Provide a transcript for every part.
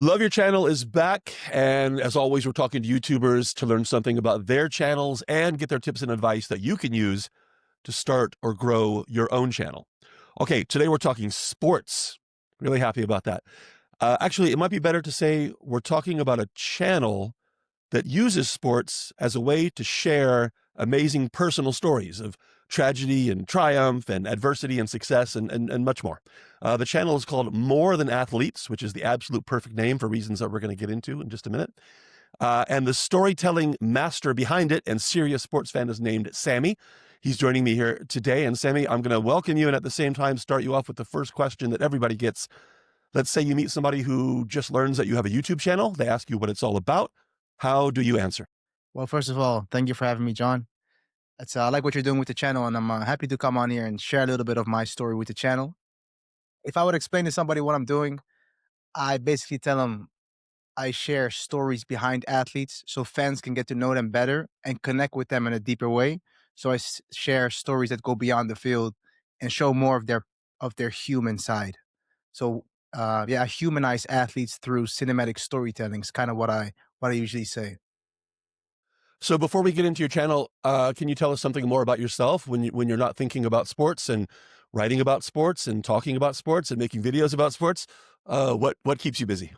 Love Your Channel is back, and as always, we're talking to YouTubers to learn something about their channels and get their tips and advice that you can use to start or grow your own channel. Okay, today we're talking sports. Really happy about that. Actually, it might be better to say we're talking about a channel that uses sports as a way to share amazing personal stories of tragedy and triumph and adversity and success and much more. The channel is called More Than Athletes, which is the absolute perfect name for reasons that we're going to get into in just a minute. And the storytelling master behind it and serious sports fan is named Sammy. He's joining me here today. And Sammy, I'm going to welcome you and at the same time start you off with the first question that everybody gets. Let's say you meet somebody who just learns that you have a YouTube channel. They ask you what it's all about. How do you answer? Well, first of all, thank you for having me, John. I like what you're doing with the channel, and I'm happy to come on here and share a little bit of my story with the channel. If I would explain to somebody what I'm doing, I basically tell them I share stories behind athletes so fans can get to know them better and connect with them in a deeper way. So share stories that go beyond the field and show more of their human side. So yeah, I humanize athletes through cinematic storytelling is kind of what I usually say. So before we get into your channel, can you tell us something more about yourself when you're not thinking about sports and writing about sports and talking about sports and making videos about sports? What keeps you busy?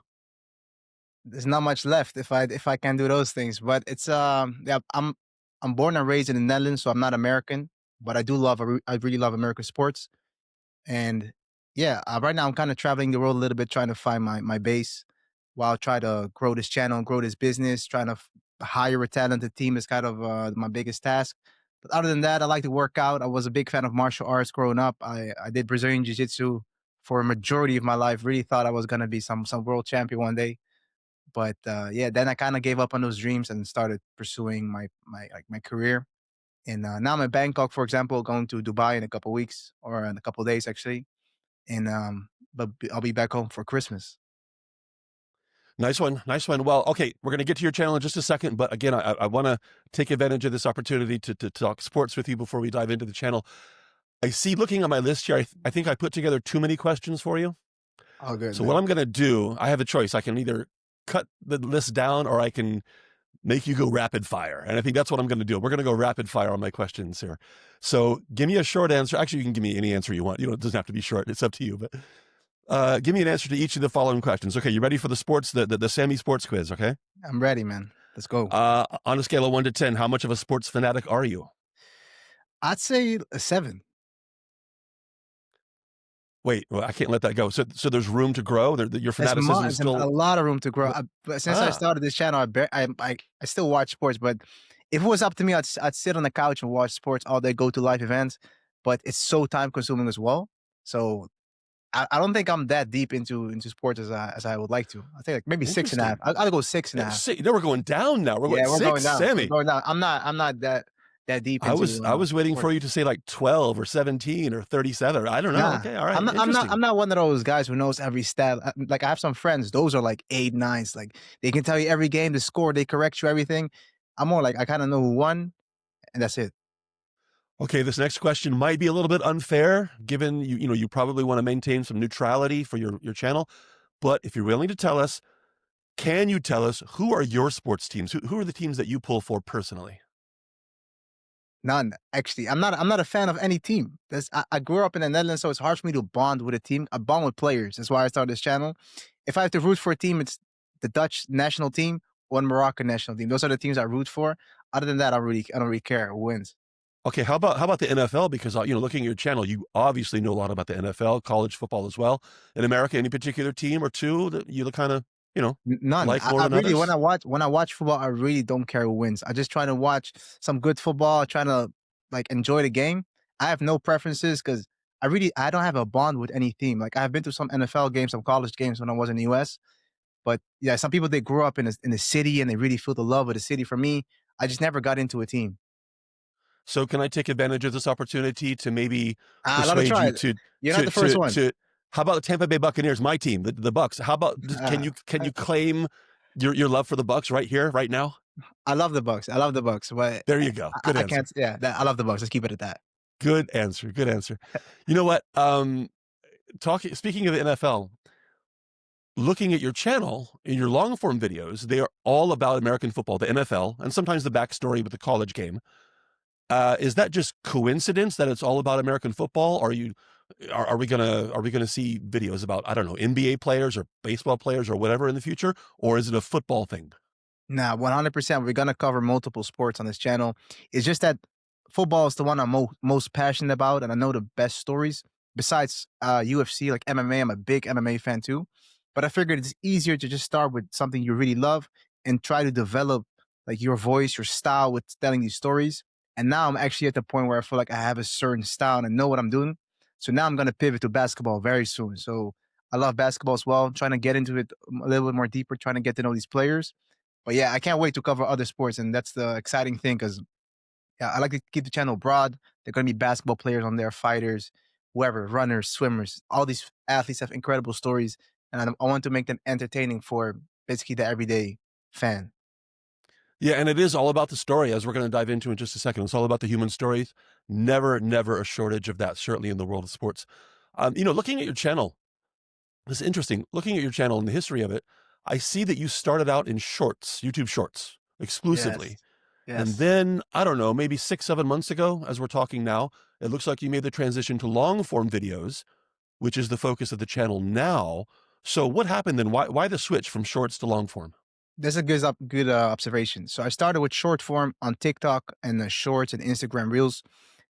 There's not much left if I can do those things. But it's yeah, I'm born and raised in the Netherlands, so I'm not American, but I really love American sports. And yeah, right now I'm kind of traveling the world a little bit, trying to find my base while I try to grow this channel and grow this business. Trying to hire a talented team is kind of my biggest task. But other than that, I like to work out. I was a big fan of martial arts growing up. I did Brazilian Jiu Jitsu for a majority of my life. Really thought I was gonna be some world champion one day. But yeah, then I kind of gave up on those dreams and started pursuing my career. And now I'm in Bangkok, for example, going to Dubai in a couple weeks or in a couple days actually. And I'll be back home for Christmas. Nice one. Nice one. Well, okay, we're going to get to your channel in just a second, but again, I want to take advantage of this opportunity to talk sports with you before we dive into the channel. I see, looking at my list here, I think I put together too many questions for you. Oh, good, So what man. I'm going to do, I have a choice. I can either cut the list down or I can make you go rapid fire. And I think that's what I'm going to do. We're going to go rapid fire on my questions here. So give me a short answer. Actually, you can give me any answer you want. You know, it doesn't have to be short. It's up to you. But give me an answer to each of the following questions. Okay, you ready for the sports, the Sammy Sports Quiz? Okay. I'm ready, man. Let's go. On a scale of 1 to 10, how much of a sports fanatic are you? I'd say a 7. Wait, well, I can't let that go. So there's room to grow. Your fanaticism is There's a still. lot of room to grow. But since I Ah, started this channel, I still watch sports. But if it was up to me, I'd sit on the couch and watch sports all day, go to live events. But it's so time consuming as well. So I don't think I'm that deep into sports as I would like to. I think like maybe six and a half. interesting. I'll go six and a half. No, we're going down now. We're going Yeah, we're going 6, down. We're Sammy. going down. I'm not that deep I into was I was waiting for sports. you to say like 12 or 17 or 37. I don't know. Nah, Okay, all right, I'm interesting. not one of those guys who knows every stat. Like I have some friends; those are like 8, 9s. Like they can tell you every game, the score, they correct you everything. I'm more like I kind of know who won, and that's it. Okay, this next question might be a little bit unfair, given you probably want to maintain some neutrality for your channel. But if you're willing to tell us, can you tell us who are your sports teams? Who are the teams that you pull for personally? None, actually. I'm not a fan of any team. I grew up in the Netherlands, so it's hard for me to bond with a team. I bond with players. That's why I started this channel. If I have to root for a team, it's the Dutch national team or the Moroccan national team. Those are the teams I root for. Other than that, I don't really care who wins. Okay, how about the NFL? Because looking at your channel, you obviously know a lot about the NFL, college football as well. In America, any particular team or two that you kind of None. like more I than really others? when I watch football, I really don't care who wins. I just try to watch some good football, trying to like enjoy the game. I have no preferences because I don't have a bond with any team. Like I've been to some NFL games, some college games when I was in the US. But yeah, some people they grew up in the city and they really feel the love of the city. For me, I just never got into a team. So can I take advantage of this opportunity to maybe I love to persuade try you it. You're not the first one. to how about the Tampa Bay Buccaneers, my team, the Bucks? How about Uh, can you claim your love for the Bucks right here, right now? I love the Bucks. I love the Bucks, but There you go. Good I answer. can't. Yeah, I love the Bucks. Let's keep it at that. Good answer. Good answer. You know what? Speaking of the NFL, looking at your channel in your long form videos, they are all about American football, the NFL, and sometimes the backstory with the college game. Is that just coincidence that it's all about American football? Are we gonna see videos about, I don't know, NBA players or baseball players or whatever in the future, or is it a football thing? Nah, 100%. We're gonna cover multiple sports on this channel. It's just that football is the one I'm most passionate about, and I know the best stories. Besides UFC, like MMA, I'm a big MMA fan too. But I figured it's easier to just start with something you really love and try to develop like your voice, your style with telling these stories. And now I'm actually at the point where I feel like I have a certain style and I know what I'm doing. So now I'm gonna pivot to basketball very soon. So I love basketball as well. Trying to get into it a little bit more deeper, trying to get to know these players. But yeah, I can't wait to cover other sports, and that's the exciting thing because yeah, I like to keep the channel broad. There are going to be basketball players on there, fighters, whoever, runners, swimmers. All these athletes have incredible stories, and I want to make them entertaining for basically the everyday fan. Yeah, and it is all about the story, as we're going to dive into in just a second. It's all about the human stories. Never, never a shortage of that, certainly in the world of sports. Looking at your channel, this is interesting. Looking at your channel and the history of it, I see that you started out in shorts, YouTube shorts, exclusively. Yes, And yes. then, I don't know, maybe 6, 7 months ago, as we're talking now, it looks like you made the transition to long form videos, which is the focus of the channel now. So what happened then? Why the switch from shorts to long form? That's a good observation. So I started with short form on TikTok and the shorts and Instagram Reels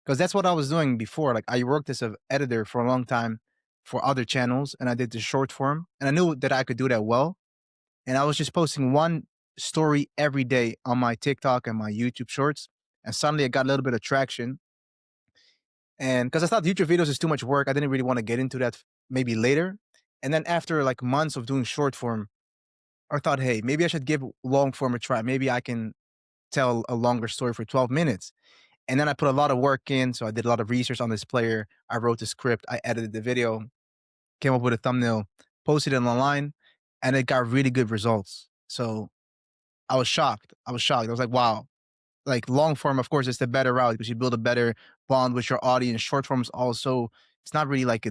because that's what I was doing before. Like I worked as an editor for a long time for other channels, and I did the short form, and I knew that I could do that well. And I was just posting one story every day on my TikTok and my YouTube shorts. And suddenly I got a little bit of traction. And because I thought YouTube videos is too much work, I didn't really want to get into that maybe later. And then after like months of doing short form, I thought, hey, maybe I should give long form a try. Maybe I can tell a longer story for 12 minutes. And then I put a lot of work in. So I did a lot of research on this player. I wrote the script, I edited the video, came up with a thumbnail, posted it online, and it got really good results. So I was shocked. I was shocked. I was like, wow. Like long form, of course, it's the better route because you build a better bond with your audience. Short form is also, it's not really like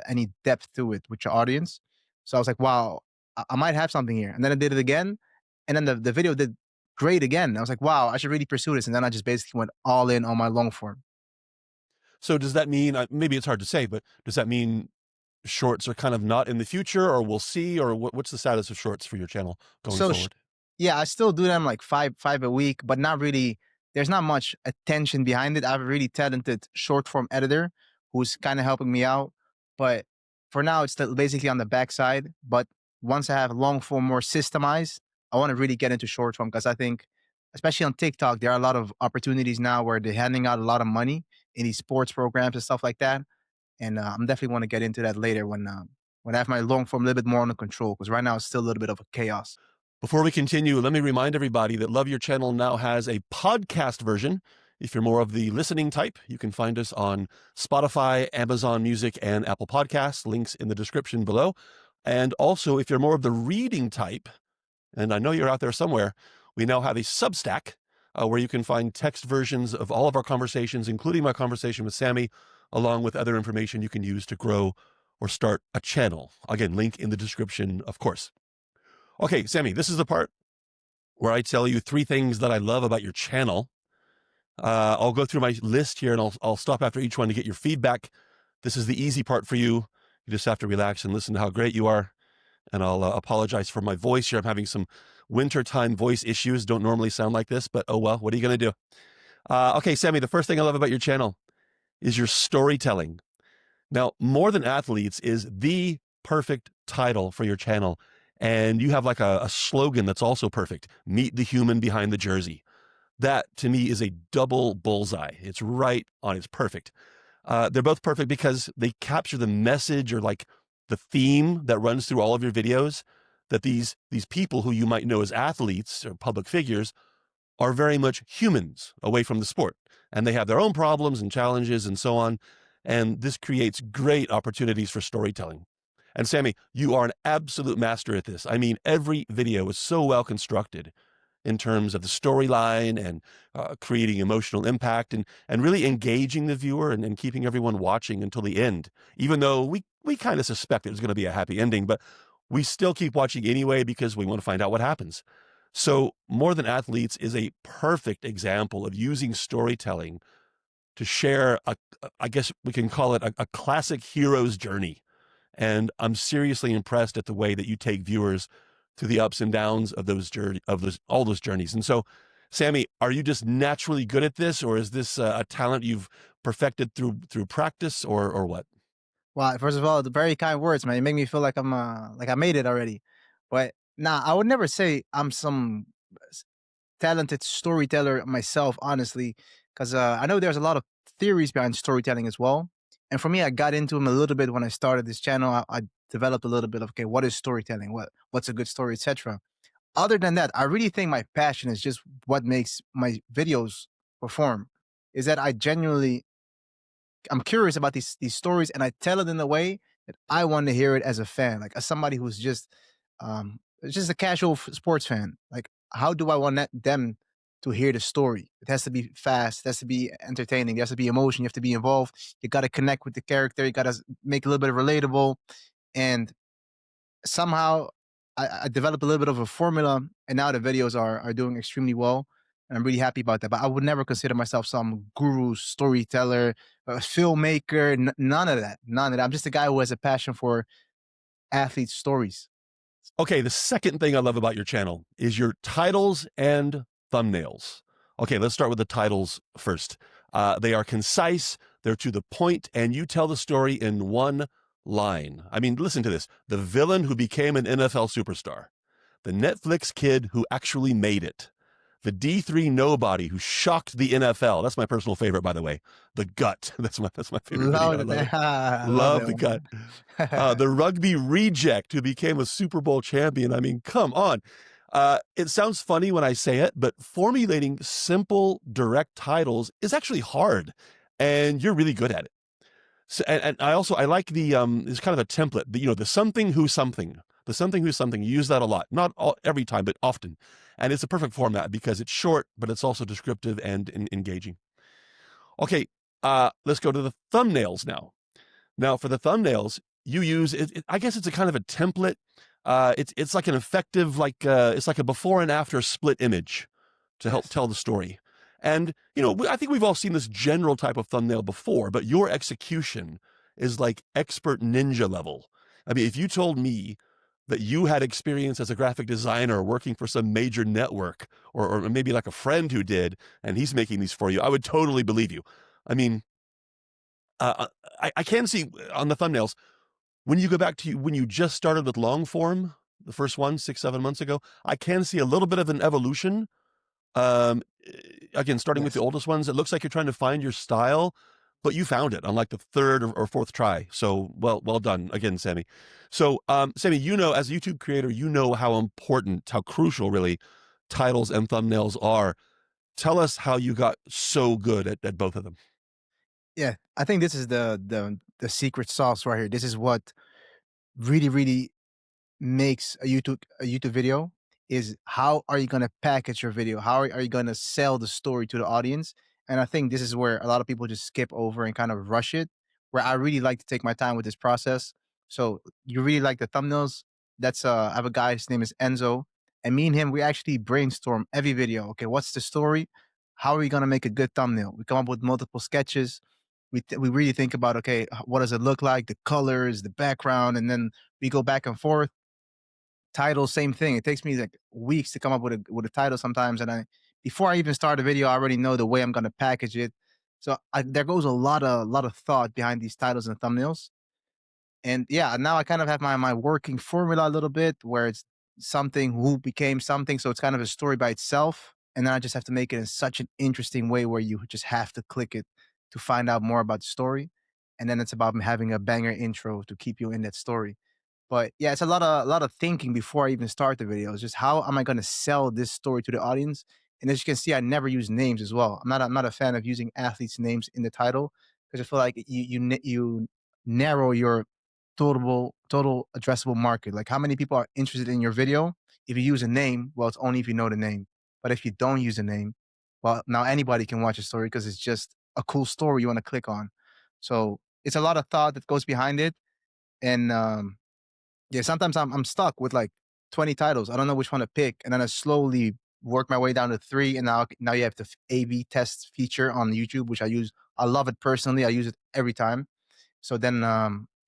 any depth to it with your audience. So I was like, wow, I might have something here. And then I did it again. And then the video did great again. I was like, wow, I should really pursue this. And then I just basically went all in on my long form. So does that mean, maybe it's hard to say, but does that mean shorts are kind of not in the future, or we'll see, or what's the status of shorts for your channel going So forward? yeah, I still do them like five a week, but not really. There's not much attention behind it. I have a really talented short form editor who's kind of helping me out, but for now it's still basically on the backside. But once I have long form more systemized, I want to really get into short form because I think, especially on TikTok, there are a lot of opportunities now where they're handing out a lot of money in these sports programs and stuff like that. And I'm definitely want to get into that later when I have my long form a little bit more under control because right now it's still a little bit of a chaos. Before we continue, let me remind everybody that Love Your Channel now has a podcast version. If you're more of the listening type, you can find us on Spotify, Amazon Music, and Apple Podcasts. Links in the description below. And also, if you're more of the reading type, and I know you're out there somewhere, we now have a Substack where you can find text versions of all of our conversations, including my conversation with Sammy, along with other information you can use to grow or start a channel. Again, link in the description, of course. Okay, Sammy, this is the part where I tell you 3 things that I love about your channel. I'll go through my list here and I'll stop after each one to get your feedback. This is the easy part for you. You just have to relax and listen to how great you are. And I'll apologize for my voice here. I'm having some wintertime voice issues. Don't normally sound like this, but oh well, what are you going to do? Okay, Sammy, the first thing I love about your channel is your storytelling. Now, More Than Athletes is the perfect title for your channel. And you have like a slogan that's also perfect. Meet the human behind the jersey. That to me is a double bullseye. It's right on. It's perfect. They're both perfect because they capture the message or like the theme that runs through all of your videos, that these people who you might know as athletes or public figures are very much humans away from the sport. And they have their own problems and challenges and so on. And this creates great opportunities for storytelling. And Sammy, you are an absolute master at this. I mean, every video is so well constructed in terms of the storyline and creating emotional impact and really engaging the viewer and keeping everyone watching until the end. Even though we we kind of suspect it was going to be a happy ending, but we still keep watching anyway because we want to find out what happens. So, More Than Athletes is a perfect example of using storytelling to share I guess we can call it a classic hero's journey. And I'm seriously impressed at the way that you take viewers through the ups and downs of all those journeys. And so, Sammy, are you just naturally good at this, or is this a talent you've perfected through practice, or what? Well, first of all, the very kind words, man. You make me feel like I made it already. But nah, I would never say I'm some talented storyteller myself, honestly, because I know there's a lot of theories behind storytelling as well. And for me, I got into them a little bit when I started this channel. I developed a little bit of, okay, what is storytelling? What's a good story, etc. Other than that, I really think my passion is just what makes my videos perform. Is that I'm curious about these stories, and I tell it in a way that I want to hear it as a fan, like as somebody who's just a casual sports fan. Like, how do I want them to hear the story? It has to be fast, it has to be entertaining, there has to be emotion, you have to be involved, you got to connect with the character, you got to make a little bit of relatable, and somehow I developed a little bit of a formula, and now the videos are doing extremely well. And I'm really happy about that. But I would never consider myself some guru, storyteller, filmmaker, none of that. None of that. I'm just a guy who has a passion for athlete stories. Okay, the second thing I love about your channel is your titles and thumbnails. Okay, let's start with the titles first. They are concise, they're to the point, and you tell the story in one line. I mean, listen to this: the villain who became an NFL superstar, the Netflix kid who actually made it, the D3 nobody who shocked the NFL. That's my personal favorite, by the way. The gut. That's my favorite video. I Love love that. it. I love Love that the gut. one. The rugby reject who became a Super Bowl champion. I mean, come on. It sounds funny when I say it, but formulating simple, direct titles is actually hard, and you're really good at it. So, and I like it's kind of a template. The something who something, the something who something. You use that a lot, not every time, but often, and it's a perfect format because it's short, but it's also descriptive and engaging. Okay, let's go to the thumbnails now. Now, for the thumbnails, you use I guess it's a kind of a template. It's like an effective, it's like a before and after split image to help Yes. tell the story. And I think we've all seen this general type of thumbnail before, but your execution is like expert ninja level. I mean, if you told me that you had experience as a graphic designer working for some major network, or maybe like a friend who did, and he's making these for you, I would totally believe you. I mean, I can see on the thumbnails when you go back to when you just started with long form, the first one 6-7 months ago. I can see a little bit of an evolution. Um, Again, starting with the Yes. oldest ones, it looks like you're trying to find your style, but you found it on like the third or fourth try. So well done again, Sammy. So, Sammy, as a YouTube creator, how important, how crucial, really, titles and thumbnails are. Tell us how you got so good at both of them. Yeah. I think this is the secret sauce right here. This is what really makes a YouTube video is how are you going to package your video? How are you going to sell the story to the audience? And I think this is where a lot of people just skip over and kind of rush it. Where I really like to take my time with this process. So you really like the thumbnails? I have a guy. His name is Enzo, and me and him we actually brainstorm every video. Okay, what's the story? How are we going to make a good thumbnail? We come up with multiple sketches. We really think about, okay, what does it look like? The colors, the background, and then we go back and forth. Title, same thing. It takes me like weeks to come up with a title sometimes, and I before I even start a video, I already know the way I'm gonna package it. So there goes a lot of thought behind these titles and thumbnails. And yeah, now I kind of have my working formula a little bit where it's something who became something. So it's kind of a story by itself. And then I just have to make it in such an interesting way where you just have to click it to find out more about the story. And then it's about having a banger intro to keep you in that story. But yeah, it's a lot of thinking before I even start the video. It's just how am I going to sell this story to the audience? And as you can see, I never use names as well. I'm not a fan of using athletes' names in the title because I feel like you narrow your total addressable market. Like how many people are interested in your video? If you use a name, well, it's only if you know the name. But if you don't use a name, well, now anybody can watch a story because it's just a cool story you want to click on. So it's a lot of thought that goes behind it, And yeah, sometimes I'm stuck with like 20 titles. I don't know which one to pick, and then I slowly work my way down to three. And now you have the A/B test feature on YouTube, which I use. I love it personally. I use it every time. So then,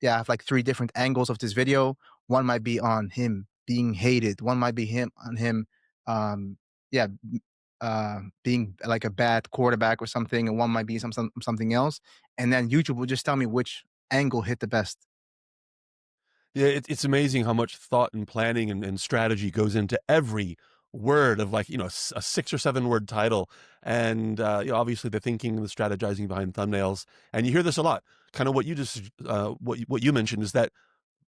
yeah, I have like three different angles of this video. One might be on him being hated. One might be him on him, um, yeah, being like a bad quarterback or something, and one might be something else. And then YouTube will just tell me which angle hit the best. Yeah, it's amazing how much thought and planning and strategy goes into every word of, like, a 6 or 7 word title. And obviously the thinking and the strategizing behind thumbnails. And you hear this a lot. Kind of what you just what you mentioned is that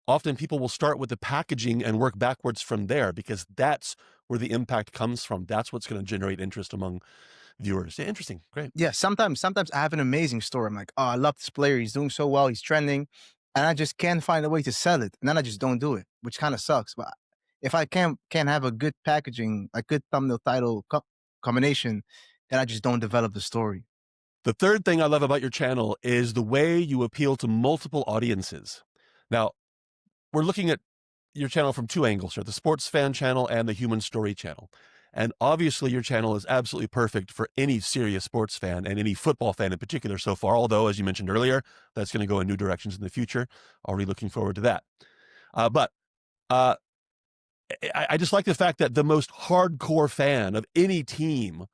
often people will start with the packaging and work backwards from there, because that's where the impact comes from. That's what's going to generate interest among viewers. Yeah, interesting. Great. Yeah, sometimes I have an amazing story. I'm like, oh, I love this player. He's doing so well. He's trending, and I just can't find a way to sell it, and then I just don't do it, which kind of sucks. But if I can't have a good packaging, a good thumbnail title combination, then I just don't develop the story. The third thing I love about your channel is the way you appeal to multiple audiences. Now, we're looking at your channel from two angles here, the sports fan channel and the human story channel. And obviously your channel is absolutely perfect for any serious sports fan and any football fan in particular so far, although, as you mentioned earlier, that's going to go in new directions in the future. Already looking forward to that. But I just like the fact that the most hardcore fan of any team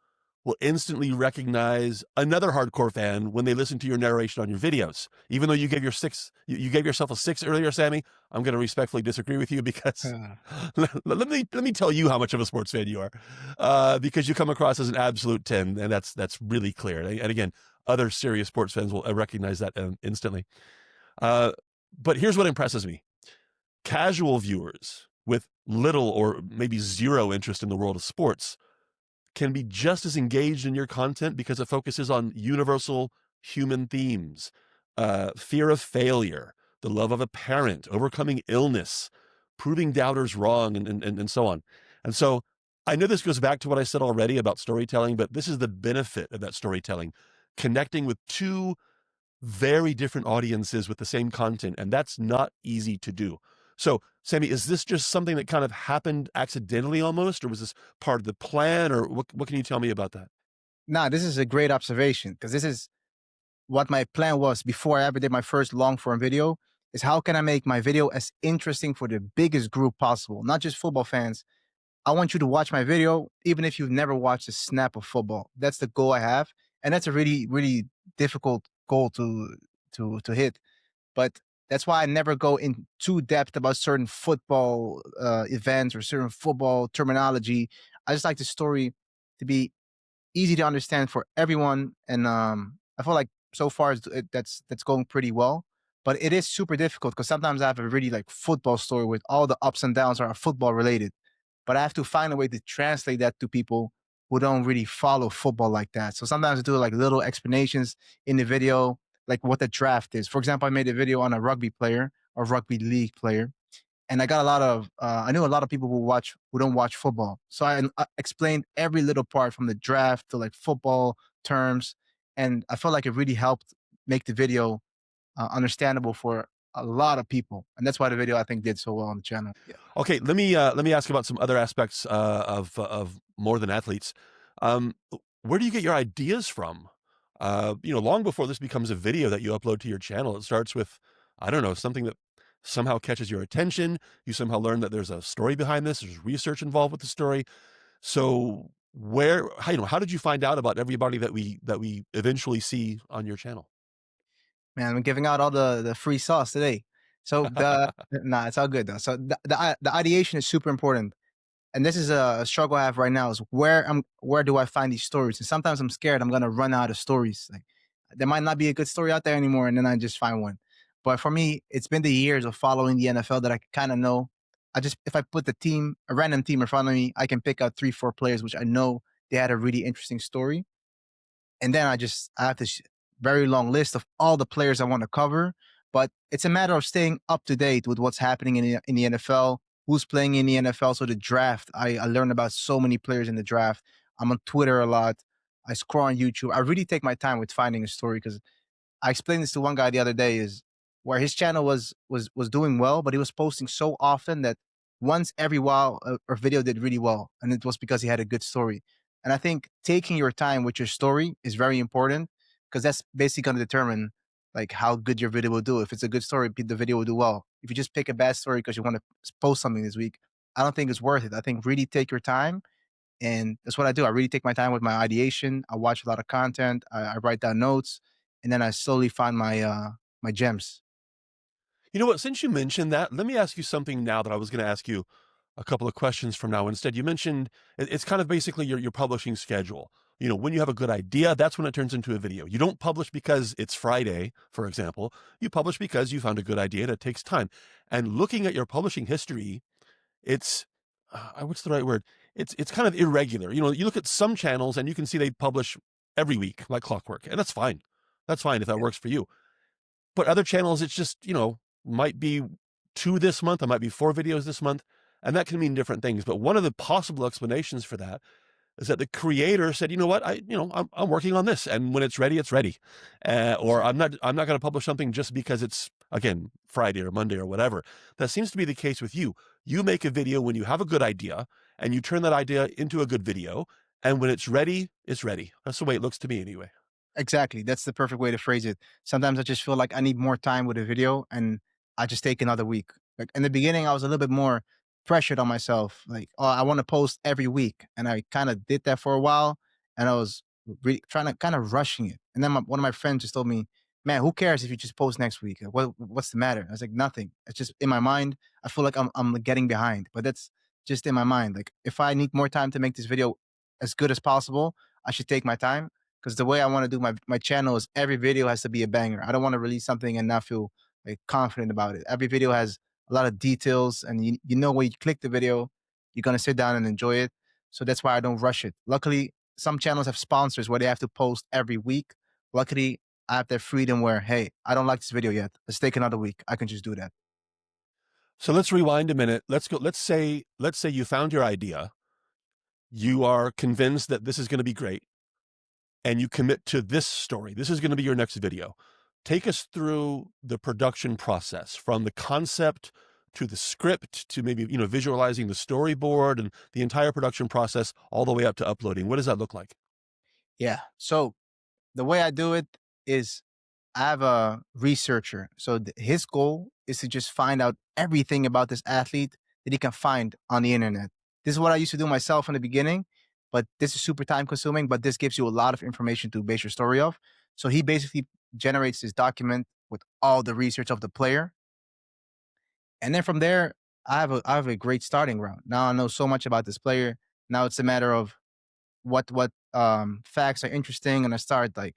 will instantly recognize another hardcore fan when they listen to your narration on your videos. Even though you gave you gave yourself a 6 earlier, Sammy, I'm going to respectfully disagree with you, because let me tell you how much of a sports fan you are, because you come across as an absolute 10, and that's really clear. And again, other serious sports fans will recognize that instantly. But here's what impresses me: casual viewers with little or maybe zero interest in the world of sports can be just as engaged in your content, because it focuses on universal human themes, fear of failure, the love of a parent, overcoming illness, proving doubters wrong, and so on. And so I know this goes back to what I said already about storytelling, but this is the benefit of that storytelling, connecting with two very different audiences with the same content, and that's not easy to do. So, Sammy, is this just something that kind of happened accidentally almost, or was this part of the plan, or what can you tell me about that? Nah, this is a great observation because this is what my plan was before I ever did my first long form video. Is how can I make my video as interesting for the biggest group possible, not just football fans. I want you to watch my video, even if you've never watched a snap of football. That's the goal I have, and that's a really difficult goal to hit. But that's why I never go in too depth about certain football events or certain football terminology. I just like the story to be easy to understand for everyone, and I feel like so far that's going pretty well. But it is super difficult because sometimes I have a really like football story with all the ups and downs are football related, but I have to find a way to translate that to people who don't really follow football like that. So sometimes I do like little explanations in the video, like what the draft is. For example, I made a video on a rugby player or rugby league player, and I got a lot of I knew a lot of people who don't watch football. So I explained every little part from the draft to like football terms, and I felt like it really helped make the video understandable for a lot of people, and that's why the video I think did so well on the channel. Yeah. Okay, let me ask about some other aspects of More Than Athletes. Um, where do you get your ideas from? Long before this becomes a video that you upload to your channel, it starts with, I don't know, something that somehow catches your attention. You somehow learn that there's a story behind this. There's research involved with the story. So how did you find out about everybody that we eventually see on your channel? Man, I'm giving out all the free sauce today. So the nah, it's all good though. So the ideation is super important, and this is a struggle I have right now. Is where do I find these stories? And sometimes I'm scared I'm gonna run out of stories. Like there might not be a good story out there anymore, and then I just find one. But for me, it's been the years of following the NFL that I kind of know. I just if I put a random team in front of me, I can pick out 3, 4 players which I know they had a really interesting story, and then I have this very long list of all the players I want to cover. But it's a matter of staying up to date with what's happening in the NFL, who's playing in the NFL. So the draft, I learned about so many players in the draft. I'm on Twitter a lot. I scroll on YouTube. I really take my time with finding a story because I explained this to one guy the other day. Is where his channel was doing well, but he was posting so often that once every while a video did really well, and it was because he had a good story. And I think taking your time with your story is very important because that's basically going to determine like how good your video will do. If it's a good story, the video will do well. If you just pick a bad story because you want to post something this week, I don't think it's worth it. I think really take your time, and that's what I do. I really take my time with my ideation. I watch a lot of content. I write down notes, and then I slowly find my gems. You know what? Since you mentioned that, let me ask you something now that I was going to ask you a couple of questions from now. Instead, you mentioned it's kind of basically your publishing schedule. You know, when you have a good idea, that's when it turns into a video. You don't publish because it's Friday, for example. You publish because you found a good idea and it takes time. And looking at your publishing history, it's what's the right word? It's kind of irregular. You know, you look at some channels and you can see they publish every week like clockwork, and that's fine. That's fine if that works for you. But other channels, it's just, you know, might be 2 this month, it might be 4 videos this month, and that can mean different things. But one of the possible explanations for that is that the creator said, "You know what? I'm working on this, and when it's ready, it's ready." Or I'm not gonna publish something just because it's, again, Friday or Monday or whatever. That seems to be the case with you. You make a video when you have a good idea, and you turn that idea into a good video, and when it's ready, it's ready. That's the way it looks to me anyway. Exactly. That's the perfect way to phrase it. Sometimes I just feel like I need more time with a video and I just take another week. Like in the beginning, I was a little bit more pressured on myself. Like, oh, I want to post every week. And I kind of did that for a while and I was really trying to kind of rushing it. And then one of my friends just told me, man, who cares if you just post next week? What's the matter? I was like, nothing. It's just in my mind. I feel like I'm getting behind, but that's just in my mind. Like if I need more time to make this video as good as possible, I should take my time because the way I want to do my channel is every video has to be a banger. I don't want to release something and not feel like confident about it. Every video has a lot of details, and you know when you click the video, you're gonna sit down and enjoy it. So that's why I don't rush it. Luckily, some channels have sponsors where they have to post every week. Luckily, I have that freedom where, hey, I don't like this video yet. Let's take another week. I can just do that. So let's rewind a minute. Let's go. Let's say you found your idea. You are convinced that this is going to be great, and you commit to this story. This is going to be your next video. Take us through the production process from the concept to the script to maybe, you know, visualizing the storyboard and the entire production process all the way up to uploading. What does that look like? Yeah. So the way I do it is I have a researcher. So his goal is to just find out everything about this athlete that he can find on the internet. This is what I used to do myself in the beginning, but this is super time consuming, but this gives you a lot of information to base your story off. So he basically generates this document with all the research of the player. And then from there, I have a great starting ground. Now I know so much about this player. Now it's a matter of what facts are interesting, and I start like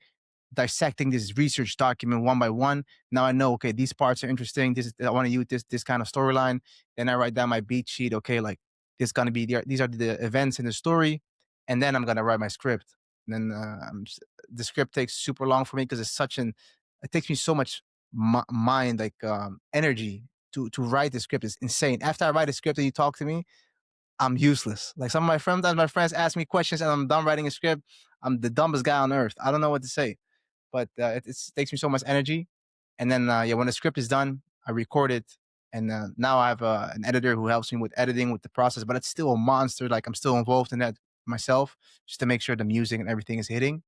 dissecting this research document one by one. Now I know, okay, these parts are interesting. This is, I want to use this kind of storyline. Then I write down my beat sheet. Okay, like this gonna be these are the events in the story, and then I'm gonna write my script. And then the script takes super long for me because it's such an it takes me so much mind like energy to write the script. Is insane. After I write a script and you talk to me, I'm useless. Like some of my friends ask me questions and I'm done writing a script. I'm the dumbest guy on earth. I don't know what to say, but it takes me so much energy. And then yeah, when the script is done, I record it, and now I have an editor who helps me with editing with the process. But it's still a monster. Like I'm still involved in that myself, just to make sure the music and everything is hitting.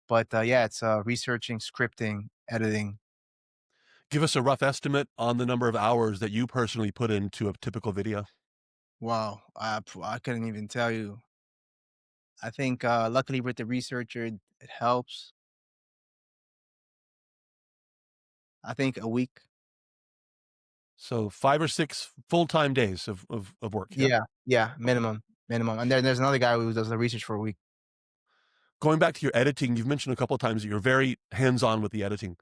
But yeah, it's researching, scripting, editing. Give us a rough estimate on the number of hours that you personally put into a typical video. Wow, I couldn't even tell you. I think luckily with the researcher, it helps. I think a week. So 5 or 6 full-time days of work. Yeah. Yeah, yeah, minimum. And then there's another guy who does the research for a week. Going back to your editing, you've mentioned a couple of times that you're very hands-on with the editing.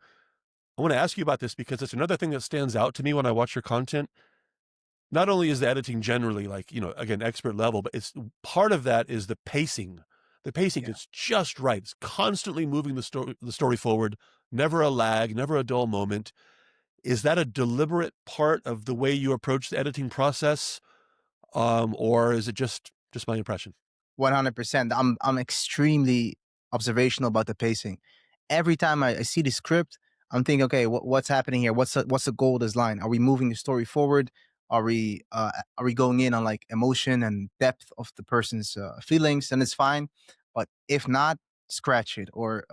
I want to ask you about this because it's another thing that stands out to me when I watch your content. Not only is the editing generally like, you know, again, expert level, but it's part of that is the pacing. The pacing Yeah, is just right. It's constantly moving the story forward, never a lag, never a dull moment. Is that a deliberate part of the way you approach the editing process? Or is it just my impression? 100%. I'm extremely observational about the pacing. Every time I see the script, I'm thinking, okay, what's happening here? What's the goal of this line? Are we moving the story forward? Are we going in on like emotion and depth of the person's feelings? And it's fine. But if not, scratch it. Or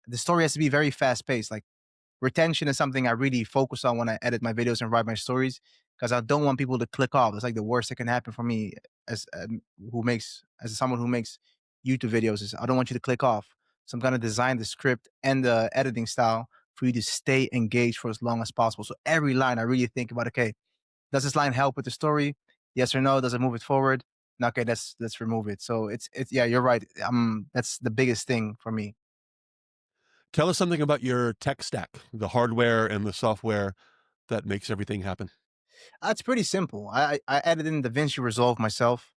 the story has to be very fast paced. Like retention is something I really focus on when I edit my videos and write my stories because I don't want people to click off. It's like the worst that can happen for me as as someone who makes YouTube videos is I don't want you to click off. So I'm gonna design the script and the editing style for you to stay engaged for as long as possible. So every line I really think about, okay, does this line help with the story? Yes or no? Does it move it forward? No, okay, let's remove it. So it's yeah, you're right. That's the biggest thing for me. Tell us something about your tech stack, the hardware and the software that makes everything happen. It's pretty simple. I added in DaVinci Resolve myself,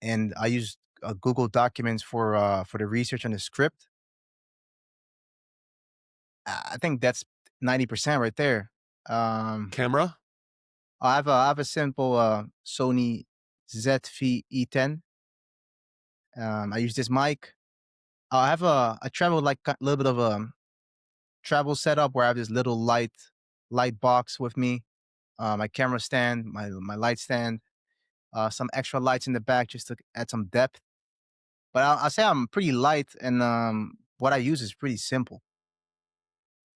and I used Google Documents for the research and the script. I think that's 90% right there. Um, Camera? I have a simple Sony ZV E10. I use this mic. I have a travel like a little bit of a travel setup where I have this little light box with me, my camera stand, my light stand, some extra lights in the back just to add some depth. But I'll say I'm pretty light, and what I use is pretty simple.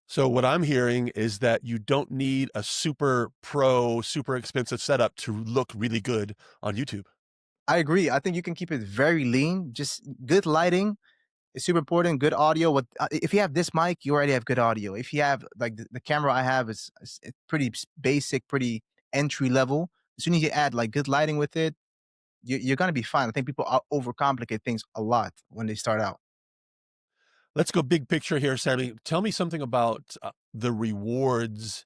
So what I'm hearing is that you don't need a super pro, super expensive setup to look really good on YouTube. I agree. I think you can keep it very lean. Just good lighting is super important. Good audio. If you have this mic, you already have good audio. If you have like the camera I have is it's pretty basic, pretty entry level. As soon as you add like good lighting with it, you're gonna be fine. I think people overcomplicate things a lot when they start out. Let's go big picture here, Sammy. Tell me something about the rewards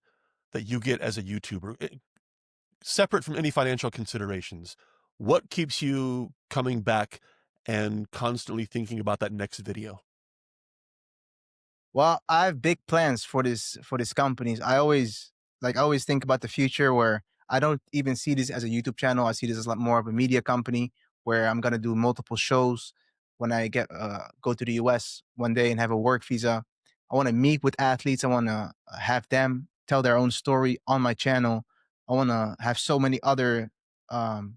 that you get as a YouTuber, separate from any financial considerations. What keeps you coming back and constantly thinking about that next video? Well, I have big plans for this companies. I always think about the future where I don't even see this as a YouTube channel. I see this as like more of a media company where I'm gonna do multiple shows when I get go to the US one day and have a work visa. I want to meet with athletes. I want to have them tell their own story on my channel. I want to have so many other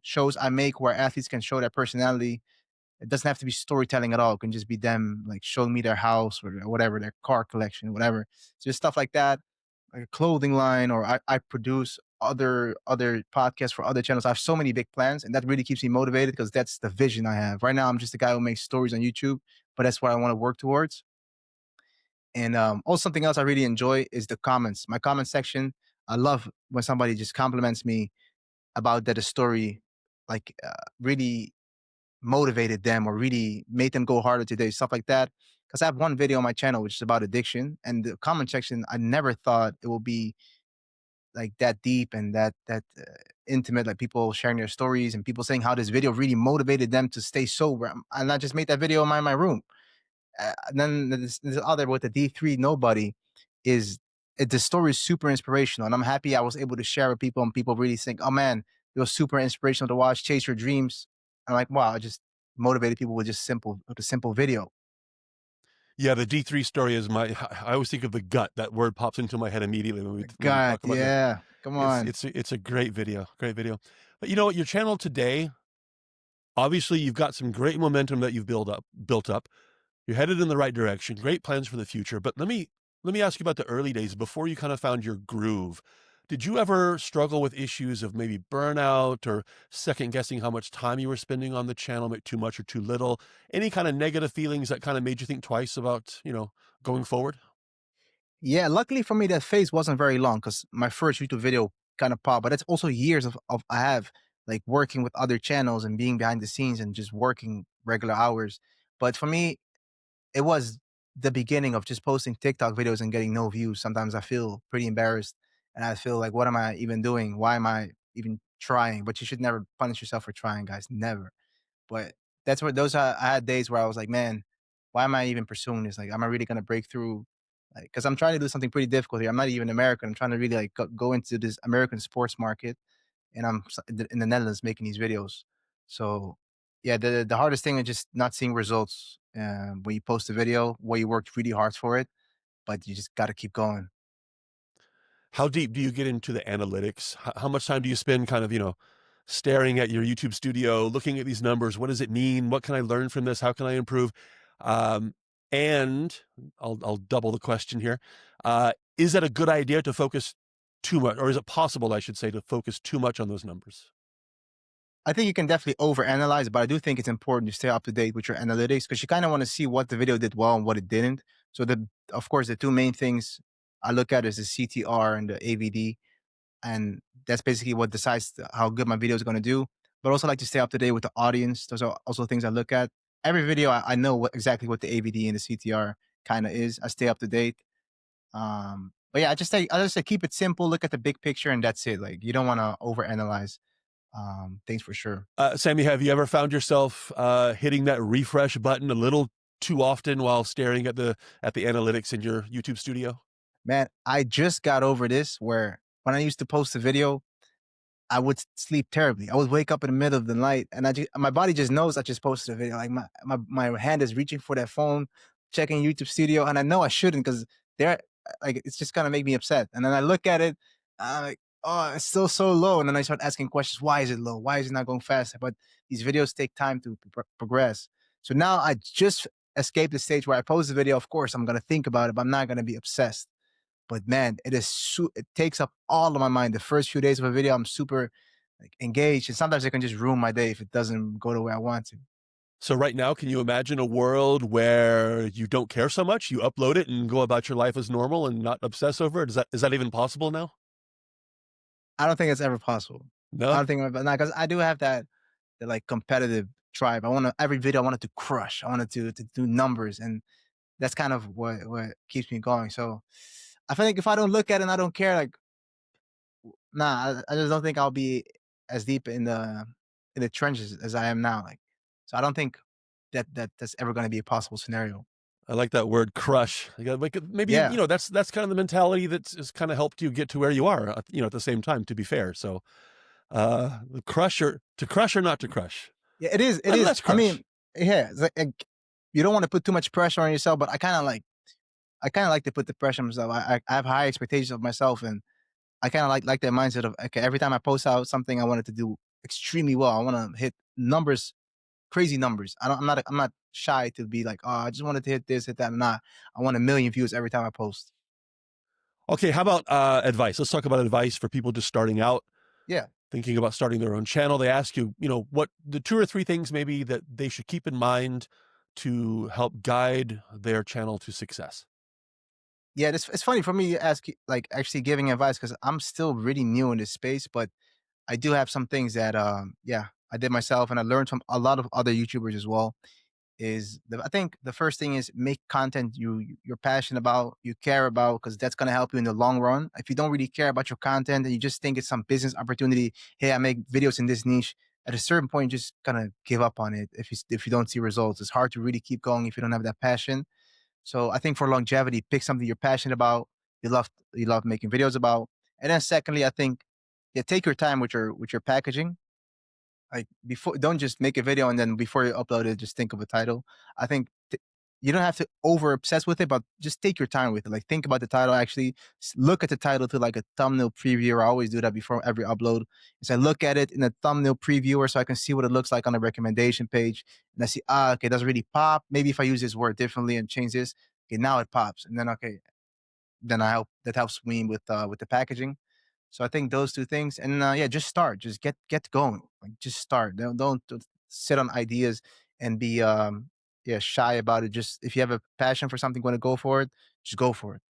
shows I make where athletes can show their personality. It doesn't have to be storytelling at all. It can just be them like showing me their house or whatever, their car collection, whatever. So just stuff like that, like a clothing line, or I produce other podcasts for other channels. I have so many big plans, and that really keeps me motivated because that's the vision I have. Right now, I'm just a guy who makes stories on YouTube, but that's what I want to work towards. And also something else I really enjoy is the comments. My comment section. I love when somebody just compliments me about that a story like really motivated them or really made them go harder today, stuff like that. Because I have one video on my channel which is about addiction, and the comment section, I never thought it will be like that deep and that intimate. Like people sharing their stories and people saying how this video really motivated them to stay sober. And I just made that video in my room. And then this other with the D3 Nobody is the story is super inspirational, and I'm happy I was able to share with people, and people really think, "Oh man, it was super inspirational to watch. Chase your dreams." I'm like, "Wow, I just motivated people with just simple with a simple video." Yeah, the D3 story is I always think of the gut. That word pops into my head immediately when we God, talk about your yeah, come on. it's a great video, great video. But you know what, your channel today, obviously you've got some great momentum that you've built up. You're headed in the right direction. Great plans for the future. But let me ask you about the early days before you kind of found your groove. Did you ever struggle with issues of maybe burnout or second guessing how much time you were spending on the channel, maybe too much or too little? Any kind of negative feelings that kind of made you think twice about, going forward? Yeah, luckily for me, that phase wasn't very long because my first YouTube video kind of popped, but it's also years of I have like working with other channels and being behind the scenes and just working regular hours. But for me, it was the beginning of just posting TikTok videos and getting no views. Sometimes I feel pretty embarrassed and I feel like, what am I even doing? Why am I even trying? But you should never punish yourself for trying, guys. Never. But that's where those I had days where I was like, man, why am I even pursuing this? Like, am I really gonna break through? Like, because I'm trying to do something pretty difficult here. I'm not even American. I'm trying to really like go into this American sports market, and in the Netherlands making these videos. So, yeah, the hardest thing is just not seeing results when you post a video where you worked really hard for it. but you just got to keep going. How deep do you get into the analytics? How much time do you spend kind of, staring at your YouTube studio, looking at these numbers? What does it mean? What can I learn from this? How can I improve? Um, and I'll double the question here. Is that a good idea to focus too much, or is it possible, I should say, to focus too much on those numbers? I think you can definitely overanalyze, but I do think it's important to stay up to date with your analytics because you kind of want to see what the video did well and what it didn't. So of course, the two main things I look at is the CTR and the AVD, and that's basically what decides how good my video is going to do. But also like to stay up to date with the audience. Those are also things I look at. Every video, I know exactly what the AVD and the CTR kind of is. I stay up to date. But yeah, I just say keep it simple. Look at the big picture, and that's it. Like you don't want to overanalyze things for sure. Sammy, have you ever found yourself hitting that refresh button a little too often while staring at the analytics in your YouTube studio? Man, I just got over this where when I used to post a video, I would sleep terribly. I would wake up in the middle of the night and my body just knows I just posted a video. Like my hand is reaching for that phone, checking YouTube Studio, and I know I shouldn't because they're like it's just gonna make me upset. And then I look at it, I'm like, oh, it's still so low. And then I start asking questions: Why is it low? Why is it not going faster? But these videos take time to progress. So now I just escaped the stage where I post a video. Of course, I'm gonna think about it, but I'm not gonna be obsessed. But man, it takes up all of my mind. The first few days of a video, I'm super like engaged, and sometimes it can just ruin my day if it doesn't go the way I want to. So right now, can you imagine a world where you don't care so much? You upload it and go about your life as normal and not obsess over it? Is that even possible now? I don't think it's ever possible. I No? don't think about because I do have that like competitive drive. I want to every video I wanted to crush. I wanted to do numbers, and that's kind of what keeps me going. So I think if I don't look at it and I don't care, like nah, I just don't think I'll be as deep in the trenches as I am now. Like, so I don't think that's ever going to be a possible scenario. I like that word crush. Like maybe, Yeah, that's kind of the mentality that's has kind of helped you get to where you are, at the same time, to be fair. So, the crusher to crush or not to crush? yeah, it is. It is. Let's I mean, crush. yeah, like, you don't want to put too much pressure on yourself, but I kind of like to put the pressure on myself. I have high expectations of myself, and I kind of like that mindset of okay, every time I post out something, I want it to do extremely well. I want to hit numbers, crazy numbers. I'm not shy to be like, oh, I just wanted to hit this, hit that. Not. I want a million views every time I post. Okay, how about advice? Let's talk about advice for people just starting out, Yeah. thinking about starting their own channel. They ask you, what the two or three things maybe that they should keep in mind to help guide their channel to success. Yeah, it's funny for me to ask, like, actually giving advice because I'm still really new in this space, but I do have some things that, yeah, I did myself and I learned from a lot of other YouTubers as well. I think the first thing is make content you're passionate about, you care about, because that's gonna help you in the long run. If you don't really care about your content and you just think it's some business opportunity, hey, I make videos in this niche. At a certain point, you just kind of give up on it if you don't see results. It's hard to really keep going if you don't have that passion. So I think for longevity, pick something you're passionate about, you love making videos about. And then secondly, I think yeah, take your time with your packaging. Like before, don't just make a video and then before you upload it, just think of a title. I think you don't have to over obsess with it, but just take your time with it. Like think about the title. Actually, look at the title to like a thumbnail previewer. I always do that before every upload. Is I look at it in a thumbnail previewer so I can see what it looks like on the recommendation page, and I see okay, it doesn't really pop. Maybe if I use this word differently and change this, okay, now it pops, and then okay, then I help that helps me with the packaging. So I think those two things, and yeah, just start, just get going, like just start. Don't sit on ideas and be yeah shy about it. Just if you have a passion for something, want to go for it, just go for it.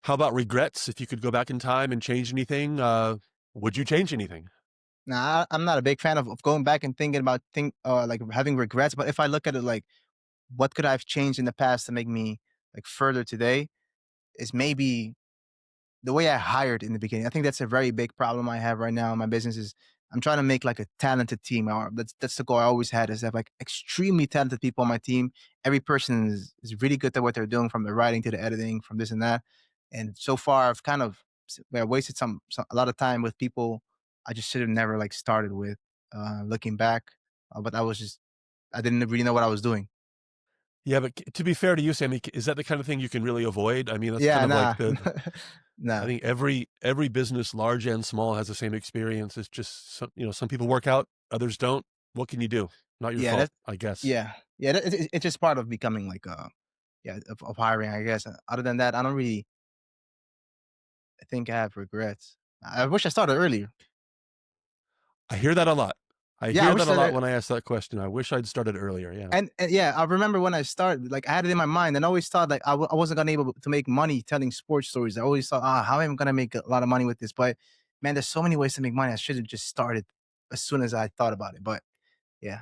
How about regrets? If you could go back in time and change anything, would you change anything? Now I'm not a big fan of going back and thinking about like having regrets, but if I look at it like what could I have changed in the past to make me like further today is maybe the way I hired in the beginning. I think that's a very big problem I have right now in my business is I'm trying to make like a talented team. That's the goal I always had is to have like extremely talented people on my team. Every person is really good at what they're doing from the writing to the editing, from this and that. And so far I've kind of wasted a lot of time with people I just should have never like started with looking back. But I didn't really know what I was doing. Yeah, but to be fair to you, Sammy, is that the kind of thing you can really avoid? I mean, that's kind Yeah, of like nah, the I nah. think every business, large and small, has the same experience. It's just some people work out, others don't. What can you do? Not your Yeah, fault, that's I guess. yeah, yeah. It's just part of becoming like yeah of hiring, I guess. Other than that, I don't really think I have regrets. I wish I started earlier. I hear that a lot. I Yeah, I hear wish that I a lot started. when I ask that question. I wish I'd started earlier. Yeah. And yeah, I remember when I started, like I had it in my mind, and I always thought like I wasn't gonna able to make money telling sports stories. I always thought, how am I gonna make a lot of money with this? But man, there's so many ways to make money. I should have just started as soon as I thought about it. But yeah,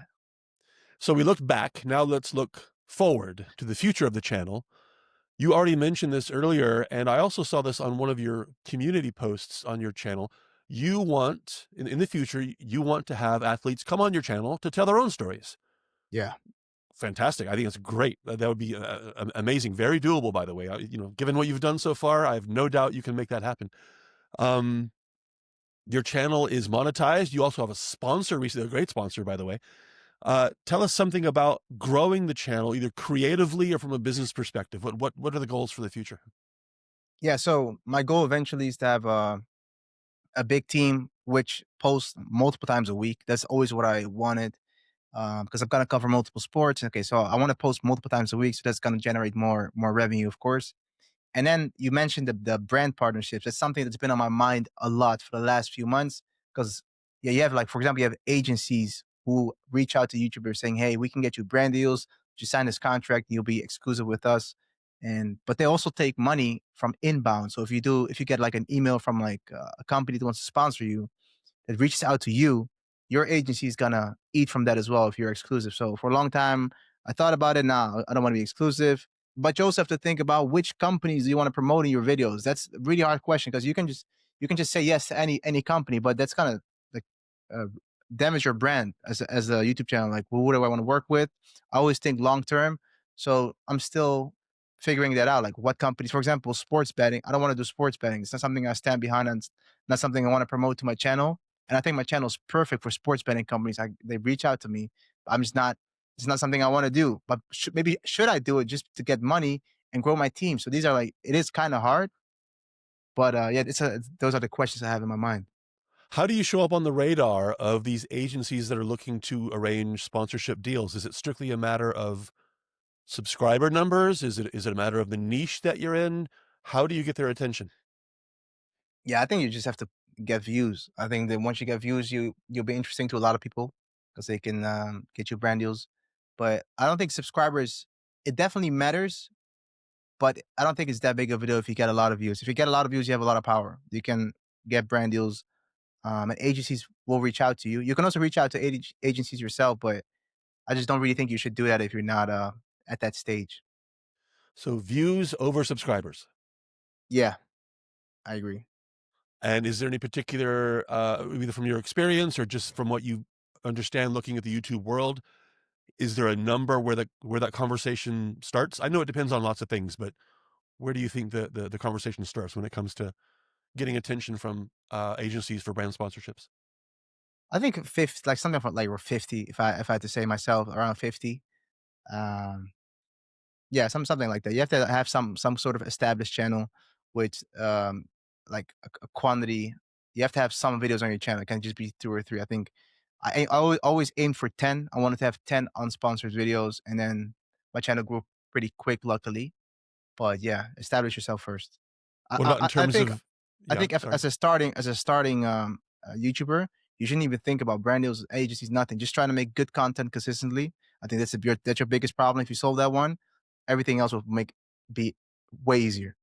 So we looked back. Now let's look forward to the future of the channel. You already mentioned this earlier, and I also saw this on one of your community posts on your channel. You want, in the future, you want to have athletes come on your channel to tell their own stories. yeah, Fantastic. I think it's great. That would be amazing. Very doable, by the way. Given what you've done so far, I have no doubt you can make that happen. Um, your channel is monetized. You also have a sponsor recently, a great sponsor, by the way. Tell us something about growing the channel, either creatively or from a business perspective. What are the goals for the future? yeah. So my goal eventually is to have a big team which posts multiple times a week. That's always what I wanted. Because I've got to cover multiple sports. Okay, so I want to post multiple times a week, so that's going to generate more revenue, of course. And then you mentioned the brand partnerships. It's something that's been on my mind a lot for the last few months. Because yeah, you have like, for example, you have agencies who reach out to YouTubers saying, "Hey, we can get you brand deals. You sign this contract, you'll be exclusive with us." And but they also take money from inbound. So if you get like an email from like a company that wants to sponsor you, that reaches out to you, your agency is gonna eat from that as well if you're exclusive. So for a long time, I thought about it. Now I don't want to be exclusive, but you also have to think about which companies do you want to promote in your videos. That's a really hard question because you can just say yes to any company, but that's kind of like uh, damage your brand as a YouTube channel. Like, who do I want to work with? I always think long term, so I'm still figuring that out. Like, what companies, for example, sports betting. I don't want to do sports betting. It's not something I stand behind, and it's not something I want to promote to my channel. And I think my channel is perfect for sports betting companies. They reach out to me. I'm just not. It's not something I want to do. But maybe should I do it just to get money and grow my team? So these are like it is kind of hard. But yeah, those are the questions I have in my mind. How do you show up on the radar of these agencies that are looking to arrange sponsorship deals? Is it strictly a matter of subscriber numbers? Is it a matter of the niche that you're in? How do you get their attention? Yeah, I think you just have to get views. I think that once you get views, you'll be interesting to a lot of people because they can get you brand deals. But I don't think subscribers. It definitely matters, but I don't think it's that big of a deal if you get a lot of views. If you get a lot of views, you have a lot of power. You can get brand deals, and agencies will reach out to you. You can also reach out to agencies yourself, but I just don't really think you should do that if you're not at that stage. So views over subscribers. Yeah, I agree. And is there any particular, either from your experience or just from what you understand looking at the YouTube world, is there a number where that conversation starts? I know it depends on lots of things, but where do you think the conversation starts when it comes to getting attention from agencies for brand sponsorships? I think 50, like something from like 50. If I had to say myself, around 50. Um, yeah, something like that. You have to have some sort of established channel with like a quantity. You have to have some videos on your channel. It can't just be two or three. I think I always aim for 10. I wanted to have 10 unsponsored videos, and then my channel grew pretty quick, luckily. But yeah, establish yourself first. I What I, about in I I terms think of, I yeah, think sorry. as a starting YouTuber, you shouldn't even think about brand deals, agencies, nothing. Just trying to make good content consistently. I think that's your biggest problem. If you solve that one, everything else will be way easier.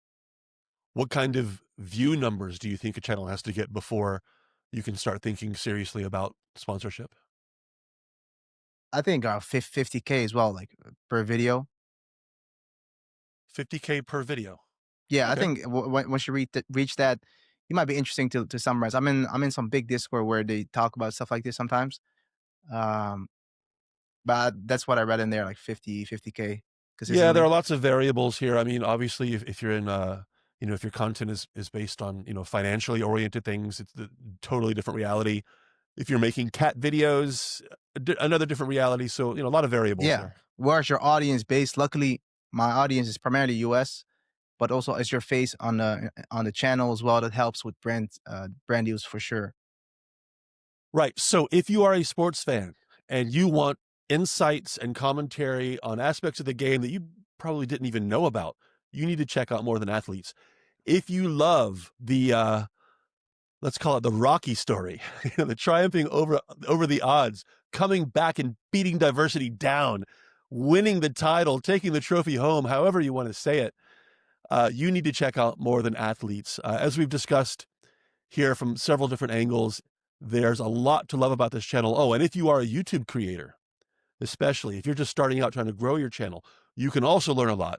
What kind of view numbers do you think a channel has to get before you can start thinking seriously about sponsorship? I think 50K as well, like per video. 50K per video. Yeah, I Okay. think once you reach that, you might be interesting to summarize. I'm in some big Discord where they talk about stuff like this sometimes. Um, but that's what I read in there, like 50K Yeah, there are consistently. lots of variables here. I mean, obviously, if you're in, if your content is based on, financially oriented things, it's the totally different reality. If you're making cat videos, another different reality. So, a lot of variables Yeah. there. where's your audience based? Luckily, my audience is primarily US, but also as your face on the channel as well. That helps with brand deals for sure. Right. So if you are a sports fan and you want insights and commentary on aspects of the game that you probably didn't even know about, you need to check out More Than Athletes. If you love the let's call it the Rocky story, the triumphing over the odds, coming back and beating diversity down, winning the title, taking the trophy home, however you want to say it, you need to check out More Than Athletes. As we've discussed here from several different angles, there's a lot to love about this channel. Oh, and if you are a YouTube creator, especially if you're just starting out trying to grow your channel, you can also learn a lot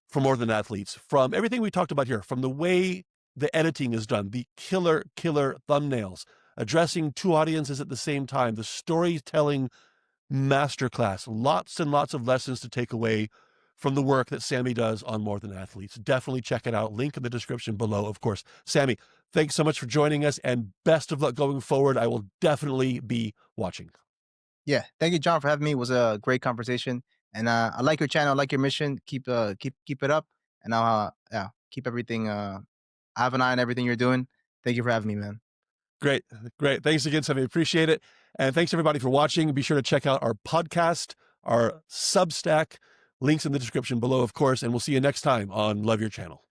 from More Than Athletes, from everything we talked about here, from the way the editing is done, the killer thumbnails, addressing two audiences at the same time, the storytelling masterclass, lots and lots of lessons to take away from the work that Sammy does on More Than Athletes. Definitely check it out. Link in the description below, of course. Sammy, thanks so much for joining us, and best of luck going forward. I will definitely be watching. Yeah, thank you, John, for having me. It was a great conversation, and I like your channel, I like your mission. Keep it up, and I'll yeah, keep everything. I have an eye on everything you're doing. Thank you for having me, man. Great. Thanks again, Sammy. Appreciate it. And thanks everybody for watching. Be sure to check out our podcast, our Substack, links in the description below, of course, and we'll see you next time on Love Your Channel.